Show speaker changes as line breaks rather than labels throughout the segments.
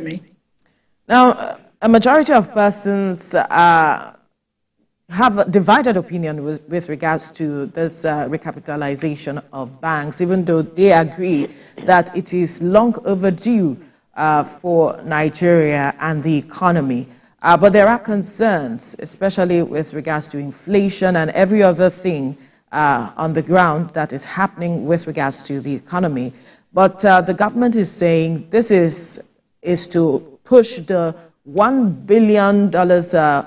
me?
Now, a majority of persons have a divided opinion with regards to this recapitalization of banks, even though they agree that it is long overdue for Nigeria and the economy. But there are concerns, especially with regards to inflation and every other thing on the ground that is happening with regards to the economy. But the government is saying this is to push the $1 billion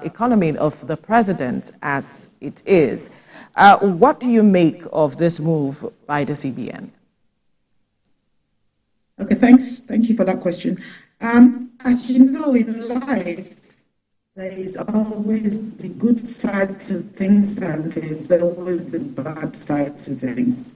economy of the president as it is. What do you make of this move by the CBN?
Okay, thanks. Thank you for that question. As you know, in life, there is always the good side to things and there's always the bad side to things.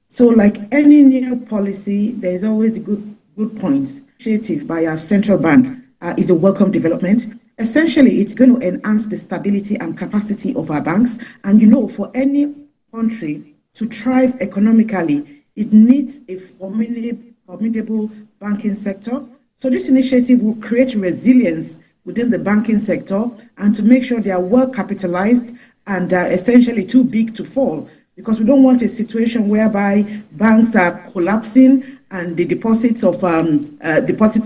So like any new policy, there's always good points. Initiative by our central bank is a welcome development. Essentially, it's going to enhance the stability and capacity of our banks. And you know, for any country to thrive economically, it needs a formidable banking sector. So this initiative will create resilience within the banking sector and to make sure they are well capitalized and essentially too big to fall, because we don't want a situation whereby banks are collapsing and the deposits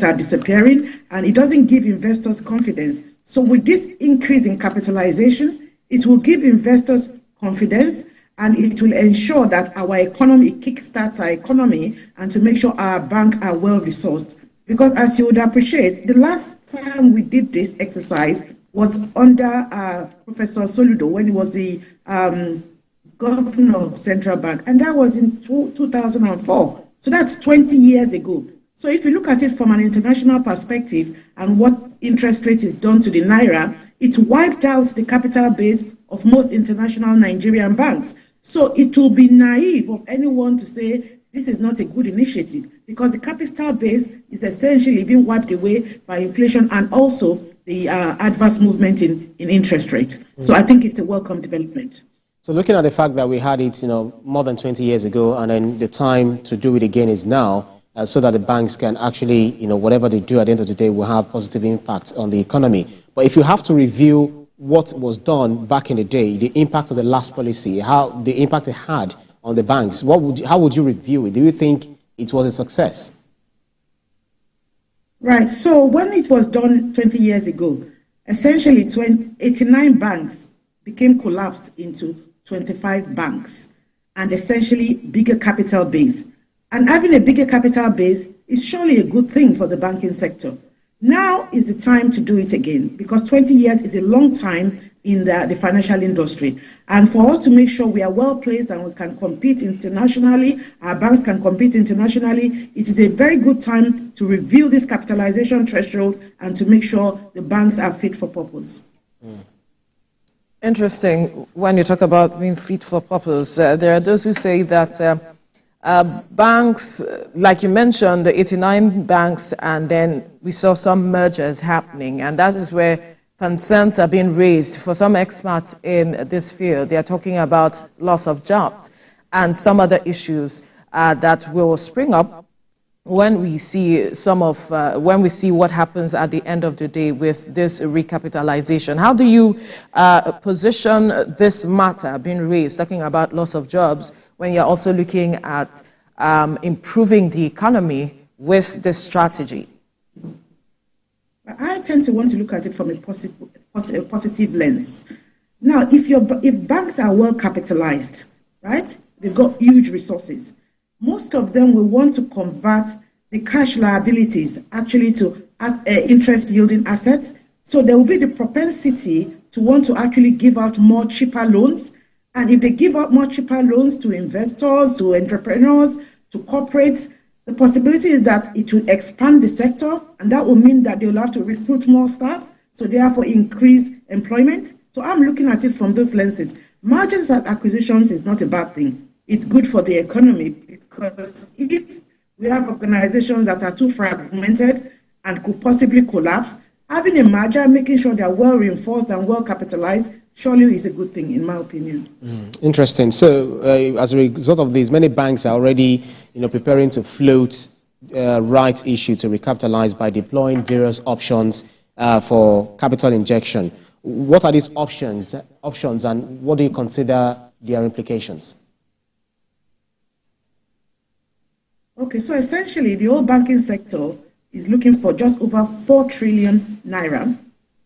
are disappearing, and it doesn't give investors confidence. So with this increase in capitalization, it will give investors confidence and it will ensure that our economy kickstarts our economy and to make sure our banks are well resourced. Because as you would appreciate, the last time we did this exercise was under Professor Soludo when he was the governor of Central Bank, and that was in 2004. So that's 20 years ago. So if you look at it from an international perspective and what interest rate is done to the Naira, it wiped out the capital base of most international Nigerian banks. So it will be naive of anyone to say this is not a good initiative, because the capital base is essentially being wiped away by inflation and also the adverse movement in interest rates. So I think it's a welcome development.
So looking at the fact that we had it, more than 20 years ago, and then the time to do it again is now, so that the banks can actually, whatever they do at the end of the day will have positive impact on the economy. But if you have to review what was done back in the day, the impact of the last policy, how the impact it had on the banks, how would you review it? Do you think it was a success?
Right. So when it was done 20 years ago, essentially 89 banks became collapsed into 25 banks and essentially bigger capital base. And having a bigger capital base is surely a good thing for the banking sector. Now is the time to do it again, because 20 years is a long time in the financial industry. And for us to make sure we are well placed and we can compete internationally, our banks can compete internationally, it is a very good time to review this capitalization threshold and to make sure the banks are fit for purpose.
Interesting when you talk about being fit for purpose. There are those who say that banks, like you mentioned, the 89 banks, and then we saw some mergers happening, and that is where concerns are being raised. For some experts in this field, they are talking about loss of jobs and some other issues that will spring up when we see when we see what happens at the end of the day with this recapitalization. How do you position this matter being raised, talking about loss of jobs, when you're also looking at improving the economy with this strategy?
I tend to want to look at it from a positive lens. Now, if banks are well capitalized, right, they've got huge resources. Most of them will want to convert the cash liabilities actually to interest yielding assets. So there will be the propensity to want to actually give out more cheaper loans. And if they give out more cheaper loans to investors, to entrepreneurs, to corporates, the possibility is that it will expand the sector, and that will mean that they will have to recruit more staff, so therefore increase employment. So I'm looking at it from those lenses. Mergers and acquisitions is not a bad thing. It's good for the economy, because if we have organizations that are too fragmented and could possibly collapse, having a merger, making sure they are well reinforced and well capitalized, surely is a good thing, in my opinion.
Interesting. So as a result of this, many banks are already preparing to float rights issue to recapitalize by deploying various options for capital injection. What are these options, and what do you consider their implications?
Okay, so essentially, the whole banking sector is looking for just over 4 trillion naira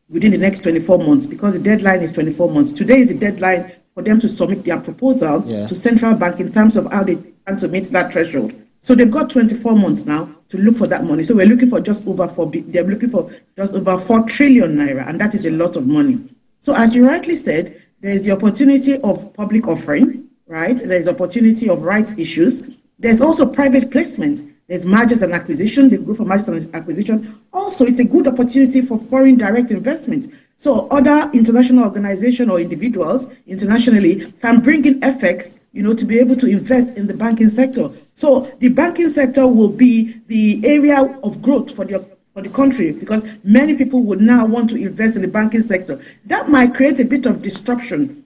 within the next 24 months, because the deadline is 24 months. Today is the deadline for them to submit their proposal to central bank in terms of how they plan to meet that threshold. So they've got 24 months now to look for that money. So we're looking for just over they're looking for just over 4 trillion naira, and that is a lot of money. So as you rightly said, there is the opportunity of public offering, right? There's opportunity of rights issues. There's also private placement. There's mergers and acquisition. They go for mergers and acquisition. Also, it's a good opportunity for foreign direct investment. So other international organizations or individuals internationally can bring in FX, to be able to invest in the banking sector. So the banking sector will be the area of growth for the country, because many people would now want to invest in the banking sector. That might create a bit of disruption,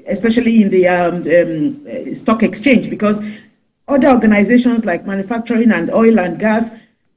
especially in the stock exchange, because other organizations like manufacturing and oil and gas,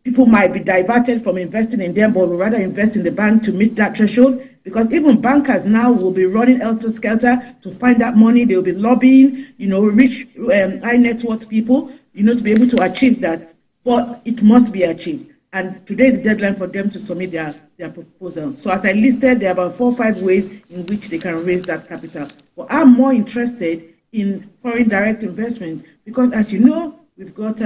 people might be diverted from investing in them, but would rather invest in the bank to meet that threshold, because even bankers now will be running helter-skelter to find that money. They'll be lobbying, rich, high net worth people, to be able to achieve that. But it must be achieved. And today is the deadline for them to submit their proposal. So as I listed, there are about 4 or 5 ways in which they can raise that capital. But I'm more interested in foreign direct investment, because as you know, we've got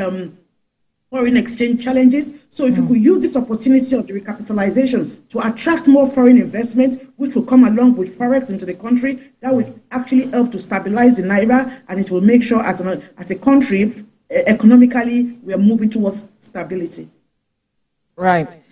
foreign exchange challenges. So if you could use this opportunity of the recapitalization to attract more foreign investment, which will come along with forex into the country, that would actually help to stabilize the naira, and it will make sure as a country, economically, we are moving towards stability.
Right.